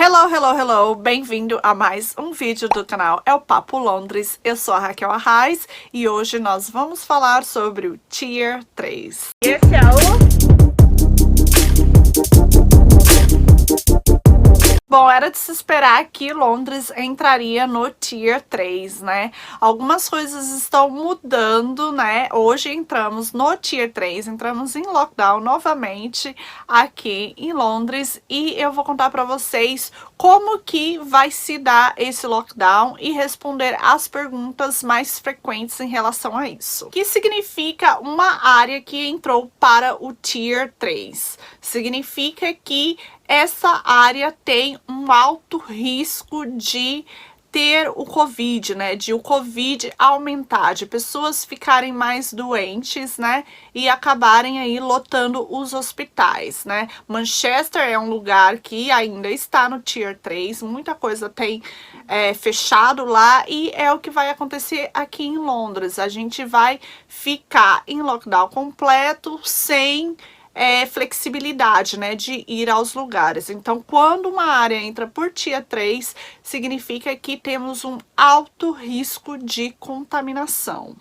Hello, hello, hello! Bem-vindo a mais um vídeo do canal É o Papo Londres. Eu sou a Raquel Arraes e hoje nós vamos falar sobre o Tier 3. Esse é o... Bom, era de se esperar que Londres entraria no Tier 3, né? Algumas coisas estão mudando, né? Hoje entramos no Tier 3, entramos em lockdown novamente aqui em Londres e eu vou contar para vocês como que vai se dar esse lockdown e responder as perguntas mais frequentes em relação a isso. O que significa uma área que entrou para o Tier 3? Significa que essa área tem um alto risco de ter o Covid, né? De o Covid aumentar, de pessoas ficarem mais doentes, né? E acabarem aí lotando os hospitais, né? Manchester é um lugar que ainda está no Tier 3, muita coisa tem fechado lá e é o que vai acontecer aqui em Londres. A gente vai ficar em lockdown completo, sem flexibilidade, né, de ir aos lugares. Então, quando uma área entra por Tier 3, significa que temos um alto risco de contaminação.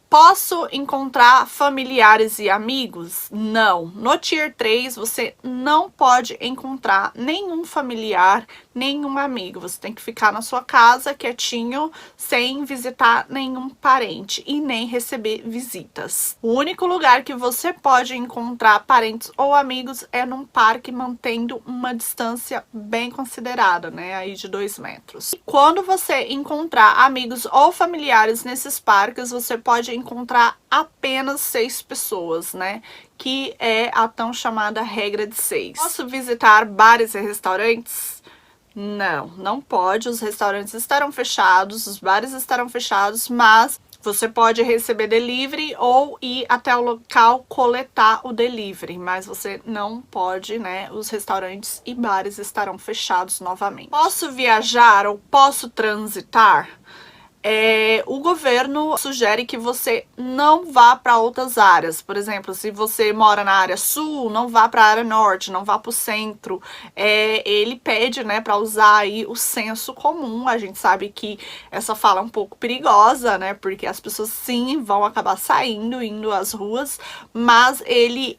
Posso encontrar familiares e amigos? Não. No Tier 3, você não pode encontrar nenhum familiar, nenhum amigo. Você tem que ficar na sua casa, quietinho, sem visitar nenhum parente e nem receber visitas. O único lugar que você pode encontrar parentes ou amigos é num parque, mantendo uma distância bem considerada, né? Aí de 2 metros. E quando você encontrar amigos ou familiares nesses parques, você pode encontrar apenas 6 pessoas, né? Que é a tão chamada regra de 6. Posso visitar bares e restaurantes? Não, não pode. Os restaurantes estarão fechados, os bares estarão fechados, mas você pode receber delivery ou ir até o local coletar o delivery, mas você não pode, né? Os restaurantes e bares estarão fechados novamente. Posso viajar ou posso transitar? O governo sugere que você não vá para outras áreas. Por exemplo, se você mora na área sul, não vá para a área norte, não vá para o centro. Ele pede, né, para usar aí o senso comum. A gente sabe que essa fala é um pouco perigosa, né, porque as pessoas sim vão acabar saindo, indo às ruas, mas ele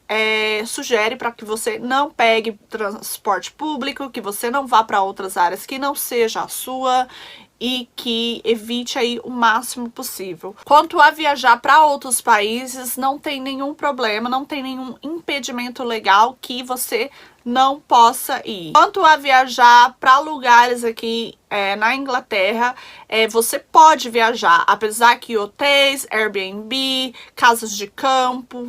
sugere para que você não pegue transporte público, que você não vá para outras áreas que não seja a sua, e que evite aí o máximo possível. Quanto a viajar para outros países, não tem nenhum problema, não tem nenhum impedimento legal que você não possa ir. Quanto a viajar para lugares aqui na Inglaterra, você pode viajar, apesar que hotéis, Airbnb, casas de campo,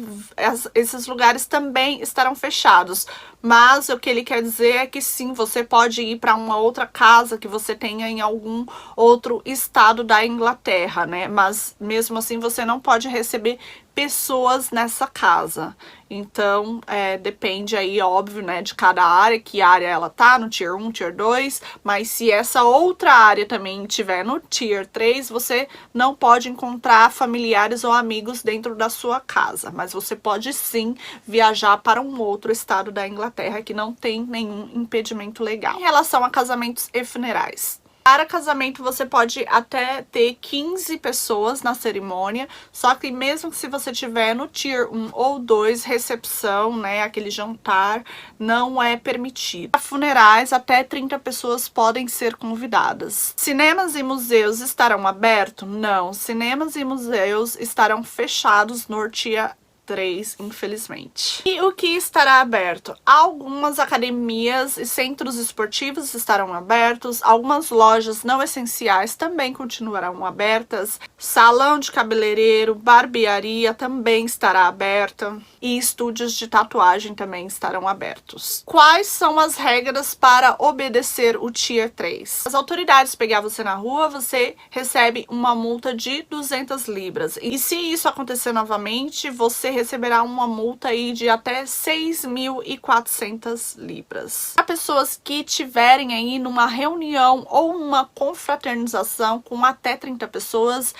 esses lugares também estarão fechados. Mas o que ele quer dizer é que sim, você pode ir para uma outra casa que você tenha em algum outro estado da Inglaterra, né? Mas mesmo assim você não pode receber pessoas nessa casa. Então, depende aí, óbvio, né, de cada área, que área ela tá, no Tier 1, Tier 2, mas se essa outra área também tiver no Tier 3, você não pode encontrar familiares ou amigos dentro da sua casa, mas você pode sim viajar para um outro estado da Inglaterra que não tem nenhum impedimento legal. Em relação a casamentos e funerais, para casamento, você pode até ter 15 pessoas na cerimônia, só que mesmo que se você tiver no Tier 1 ou 2, recepção, né, aquele jantar, não é permitido. Para funerais, até 30 pessoas podem ser convidadas. Cinemas e museus estarão abertos? Não, cinemas e museus estarão fechados no Tier 3, infelizmente. E o que estará aberto? Algumas academias e centros esportivos estarão abertos, algumas lojas não essenciais também continuarão abertas, salão de cabeleireiro, barbearia também estará aberta e estúdios de tatuagem também estarão abertos. Quais são as regras para obedecer o Tier 3? As autoridades pegar você na rua, você recebe uma multa de 200 libras. E se isso acontecer novamente, você receberá uma multa aí de até 6.400 libras. Para pessoas que tiverem aí numa reunião ou uma confraternização com até 30 pessoas,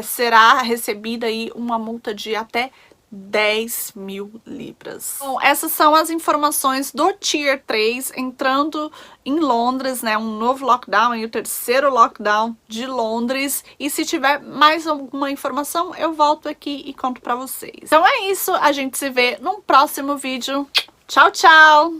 será recebida aí uma multa de até 10.000 libras. Bom, essas são as informações do Tier 3 entrando em Londres, né? Um novo lockdown, o terceiro lockdown de Londres. E se tiver mais alguma informação, eu volto aqui e conto pra vocês. Então é isso, a gente se vê num próximo vídeo. Tchau, tchau!